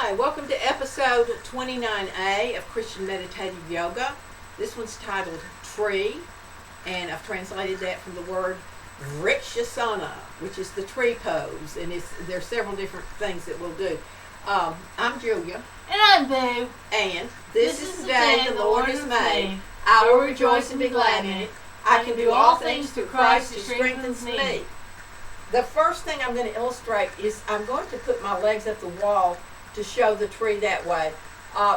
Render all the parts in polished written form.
Hi, welcome to episode 29A of Christian Meditative Yoga. This one's titled Tree, and I've translated that from the word Vrikshasana, which is the tree pose, and there's several different things that we'll do. I'm Julia. And I'm Boo. And this is the day the Lord has made. I will rejoice and be glad in it. I can do all things through Christ who strengthens me. The first thing I'm going to illustrate is I'm going to put my legs up the wall to show the tree that way.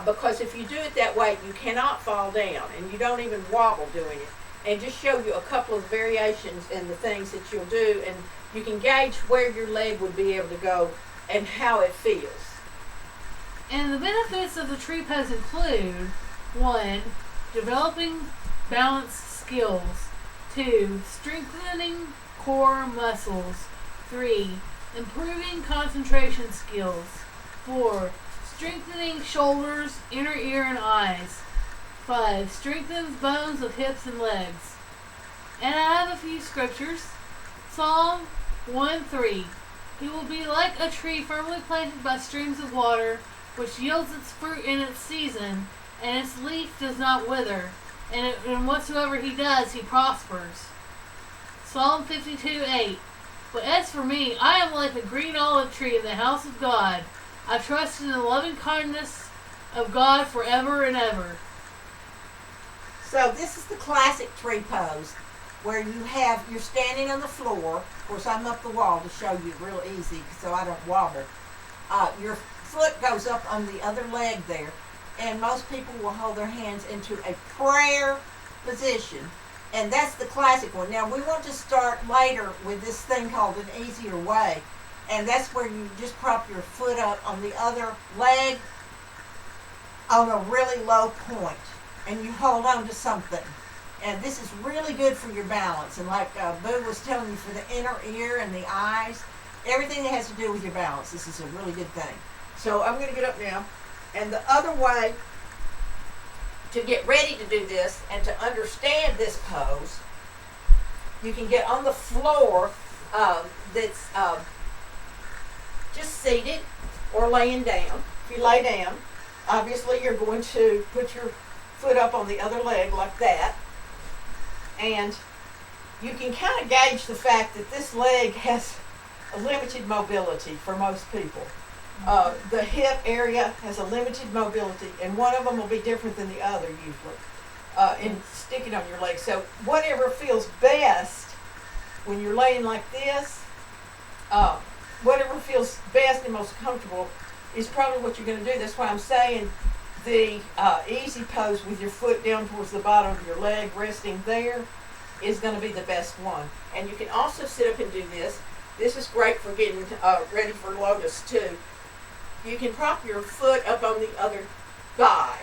Because if you do it that way, you cannot fall down, and you don't even wobble doing it. And just show you a couple of variations in the things that you'll do, and you can gauge where your leg would be able to go and how it feels. And the benefits of the tree pose include 1. Developing balance skills. 2. Strengthening core muscles. 3. Improving concentration skills. 4. Strengthening shoulders, inner ear, and eyes. 5. Strengthens bones of hips and legs. And I have a few scriptures. Psalm 1:3. He will be like a tree firmly planted by streams of water, which yields its fruit in its season, and its leaf does not wither. And whatsoever he does, he prospers. Psalm 52:8. But as for me, I am like a green olive tree in the house of God. I trust in the loving kindness of God forever and ever. So this is the classic tree pose, where you're standing on the floor. Of course, I'm up the wall to show you real easy so I don't wobble. Your foot goes up on the other leg there, and most people will hold their hands into a prayer position, and that's the classic one. Now we want to start later with this thing called an easier way, and that's where you just prop your foot up on the other leg on a really low point, and you hold on to something. And this is really good for your balance, and like Boo was telling you, for the inner ear and the eyes, everything that has to do with your balance, this is a really good thing. So I'm going to get up now, and the other way to get ready to do this and to understand this pose, you can get on the floor that's just seated or laying down. If you lay down, obviously you're going to put your foot up on the other leg like that, and you can kind of gauge the fact that this leg has a limited mobility for most people. The hip area has a limited mobility, and one of them will be different than the other usually in sticking on your leg. So whatever feels best when you're laying like this, whatever feels best and most comfortable is probably what you're going to do. That's why I'm saying the easy pose with your foot down towards the bottom of your leg, resting there, is going to be the best one. And you can also sit up and do this. This is great for getting ready for lotus too. You can prop your foot up on the other thigh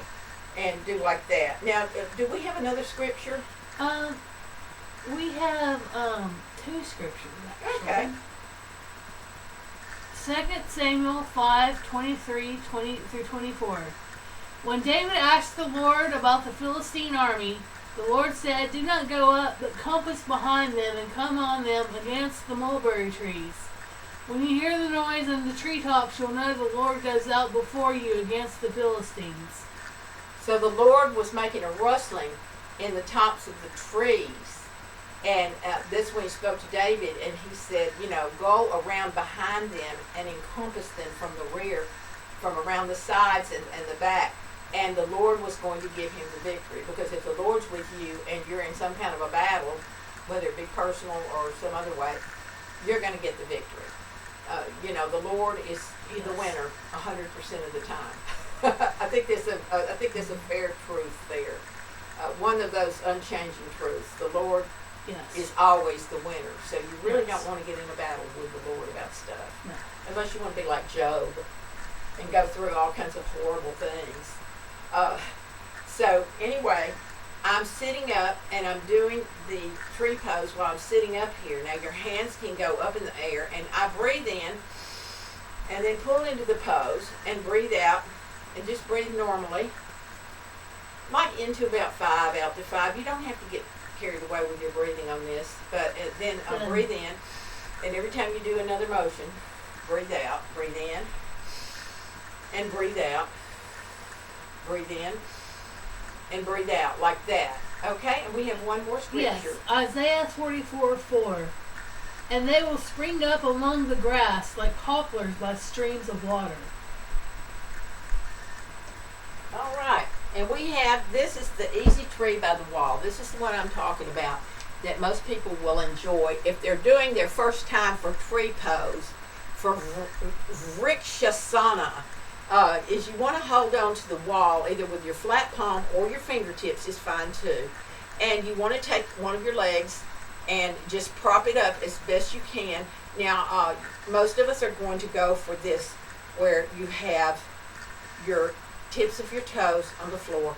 and do like that. Now, do we have another scripture? We have 2 scriptures actually. Okay. 2 Samuel 5:23 through 24. When David asked the Lord about the Philistine army, the Lord said, "Do not go up, but compass behind them and come on them against the mulberry trees. When you hear the noise in the treetops, you'll know the Lord goes out before you against the Philistines." So the Lord was making a rustling in the tops of the trees. And this when he spoke to David, and he said, go around behind them and encompass them from the rear, from around the sides and the back. And the Lord was going to give him the victory. Because if the Lord's with you and you're in some kind of a battle, whether it be personal or some other way, you're going to get the victory. The Lord is the winner 100% of the time. I think there's a fair truth there. One of those unchanging truths. The Lord is always the winner. So you really don't want to get in a battle with the Lord about stuff. No. Unless you want to be like Job and go through all kinds of horrible things. So anyway, I'm sitting up and I'm doing the tree pose while I'm sitting up here. Now your hands can go up in the air, and I breathe in and then pull into the pose and breathe out and just breathe normally. Might into about 5, out to 5. You don't have to get carried away with your breathing on this, but then breathe in, and every time you do another motion, breathe out, breathe in, and breathe out. Breathe in and breathe out like that. Okay, and we have one more scripture. Yes, Isaiah 44:4. And they will spring up among the grass like poplars by streams of water. All right, and we have, this is the easy tree by the wall. This is the one I'm talking about that most people will enjoy if they're doing their first time for tree pose. For vrikshasana, is you want to hold on to the wall either with your flat palm or your fingertips is fine too. And you want to take one of your legs and just prop it up as best you can. Now, most of us are going to go for this where you have your tips of your toes on the floor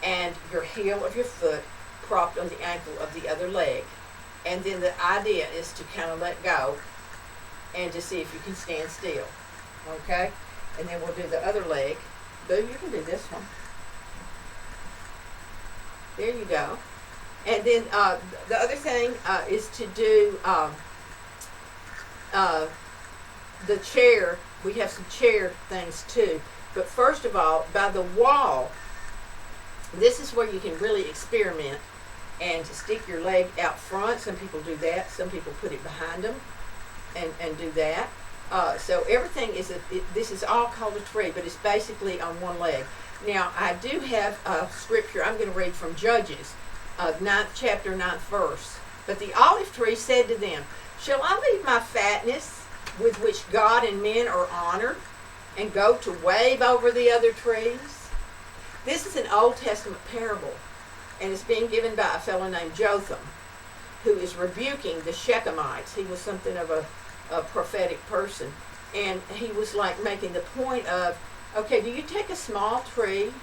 and your heel of your foot propped on the ankle of the other leg. And then the idea is to kind of let go and to see if you can stand still. Okay? And then we'll do the other leg. Boo, you can do this one. There you go. And then the other thing is to do the chair. We have some chair things too. But first of all, by the wall, this is where you can really experiment and to stick your leg out front. Some people do that. Some people put it behind them and do that. So everything is, this is all called a tree, but it's basically on one leg. Now, I do have a scripture I'm going to read from Judges, 9th chapter, 9th verse. But the olive tree said to them, shall I leave my fatness with which God and men are honored and go to wave over the other trees? This is an Old Testament parable, and it's being given by a fellow named Jotham, who is rebuking the Shechemites. He was something of a prophetic person, and he was like making the point of, okay, do you take a small tree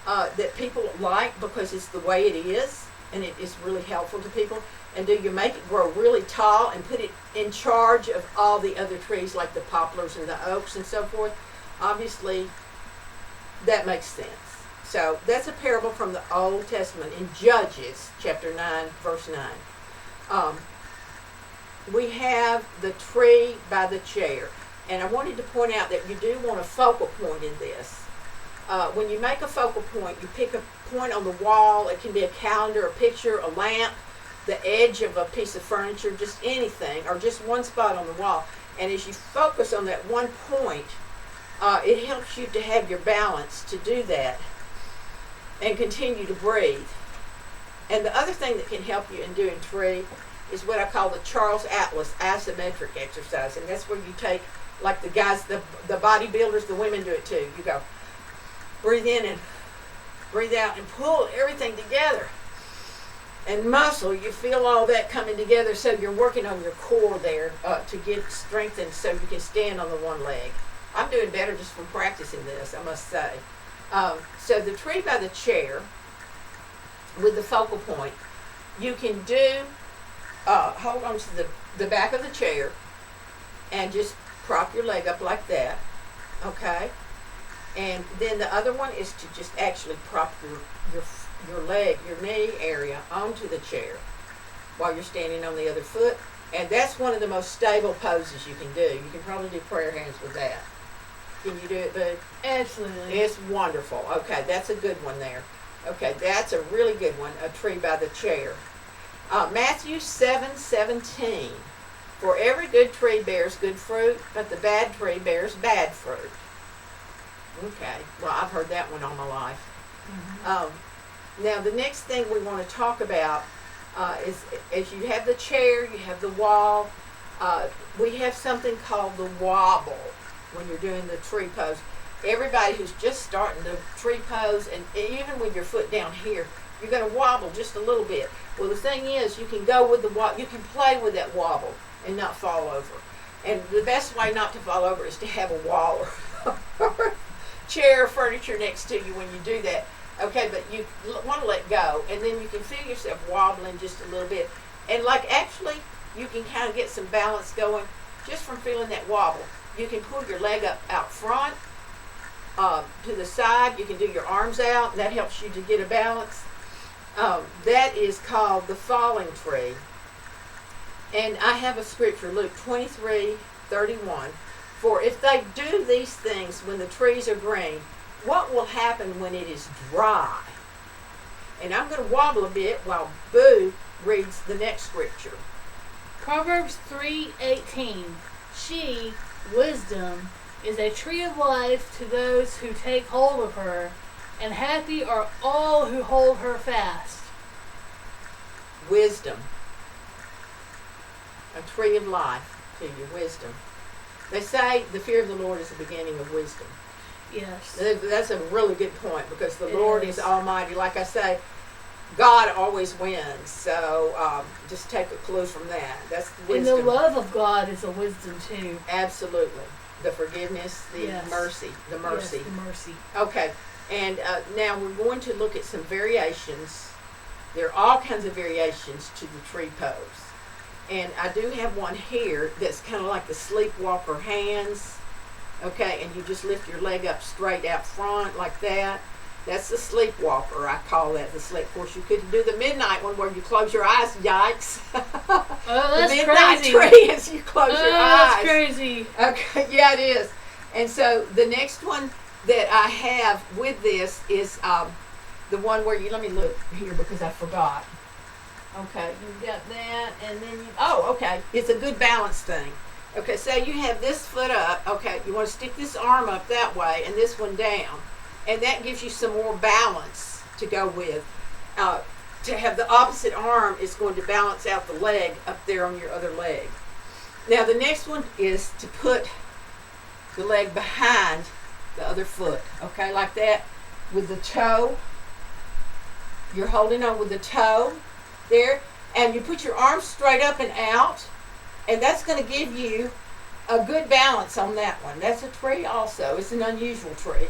that people like because it's the way it is and it is really helpful to people, and do you make it grow really tall and put it in charge of all the other trees like the poplars and the oaks and so forth? Obviously that makes sense. So that's a parable from the Old Testament in Judges chapter 9 verse 9. We have the tree by the chair. And I wanted to point out that you do want a focal point in this. When you make a focal point, you pick a point on the wall. It can be a calendar, a picture, a lamp, the edge of a piece of furniture, just anything, or just one spot on the wall. And as you focus on that one point, it helps you to have your balance to do that and continue to breathe. And the other thing that can help you in doing tree is what I call the Charles Atlas isometric exercise. And that's where you take, like the guys, the bodybuilders, the women do it too. You go, breathe in and breathe out and pull everything together. And muscle, you feel all that coming together, so you're working on your core there to get strengthened so you can stand on the one leg. I'm doing better just from practicing this, I must say. So the tree by the chair with the focal point, you can do, hold on to the back of the chair and just prop your leg up like that, okay? And then the other one is to just actually prop your leg, your knee area onto the chair while you're standing on the other foot. And that's one of the most stable poses you can do. You can probably do prayer hands with that. Can you do it, Boo? Absolutely. It's wonderful. Okay, that's a good one there. Okay, that's a really good one, a tree by the chair. Matthew 7:17. For every good tree bears good fruit, but the bad tree bears bad fruit. Okay, well, I've heard that one all my life. Mm-hmm. Now, the next thing we want to talk about is, as you have the chair, you have the wall, we have something called the wobble when you're doing the tree pose. Everybody who's just starting the tree pose, and even with your foot down here, you're going to wobble just a little bit. Well, the thing is, you can go with the wobble, you can play with that wobble and not fall over. And the best way not to fall over is to have a wall or chair or furniture next to you when you do that. Okay, but you want to let go, and then you can feel yourself wobbling just a little bit. And like actually, you can kind of get some balance going just from feeling that wobble. You can pull your leg up out front, to the side. You can do your arms out, and that helps you to get a balance. That is called the falling tree. And I have a scripture, Luke 23:31. For if they do these things when the trees are green, what will happen when it is dry? And I'm going to wobble a bit while Boo reads the next scripture. Proverbs 3:18. She, wisdom, is a tree of life to those who take hold of her, and happy are all who hold her fast. Wisdom. A tree of life to you, wisdom. They say the fear of the Lord is the beginning of wisdom. Yes. That's a really good point, because the It Lord is. is almighty. Like I say, God always wins. So just take a clue from that. That's wisdom. And the love of God is a wisdom too. Absolutely. The forgiveness, the Yes. mercy, the mercy. Yes, the mercy. Okay, and now we're going to look at some variations. There are all kinds of variations to the tree pose. And I do have one here that's kind of like the sleepwalker hands. Okay, and you just lift your leg up straight out front like that. That's the sleepwalker. I call that the sleep. Of course, you could do the midnight one where you close your eyes. Yikes. Oh, that's the midnight crazy. tree is you close your That's eyes. crazy. Okay, yeah, it is. And so the next one that I have with this is the one where you, let me look here because I forgot. Okay, you've got that, and then you, oh, okay, it's a good balance thing. Okay, so you have this foot up. Okay, you want to stick this arm up that way and this one down. And that gives you some more balance to go with. To have the opposite arm is going to balance out the leg up there on your other leg. Now the next one is to put the leg behind the other foot. Okay, like that with the toe. You're holding on with the toe there. And you put your arms straight up and out. And that's going to give you a good balance on that one. That's a tree also. It's an unusual tree.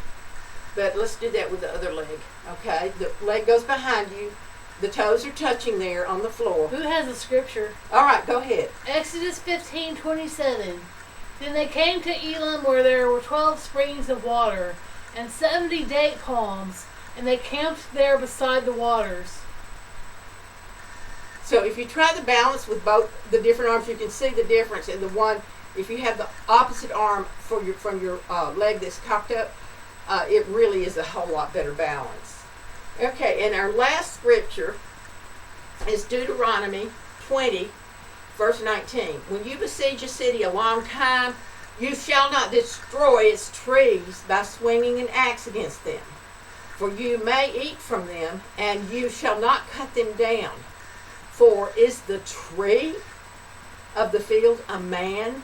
But let's do that with the other leg. Okay, the leg goes behind you. The toes are touching there on the floor. Who has a scripture? All right, go ahead. Exodus 15:27. Then they came to Elim, where there were 12 springs of water and 70 date palms, and they camped there beside the waters. So if you try the balance with both the different arms, you can see the difference. And the one, if you have the opposite arm for your from your leg that's cocked up, it really is a whole lot better balance. Okay, and our last scripture is Deuteronomy 20, verse 19. When you besiege a city a long time, you shall not destroy its trees by swinging an axe against them. For you may eat from them, and you shall not cut them down. For is the tree of the field a man,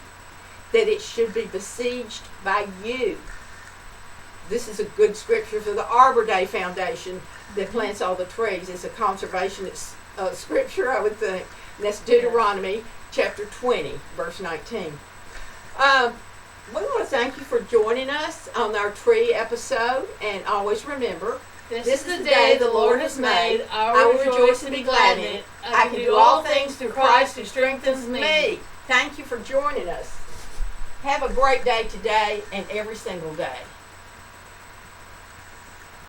that it should be besieged by you? This is a good scripture for the Arbor Day Foundation that plants all the trees. It's a conservationist scripture, I would think. And that's Deuteronomy chapter 20, verse 19. We want to thank you for joining us on our tree episode. And always remember, This is the day the Lord has made. I will rejoice and be glad in it. I can do all things through Christ who strengthens me. Thank you for joining us. Have a great day today and every single day.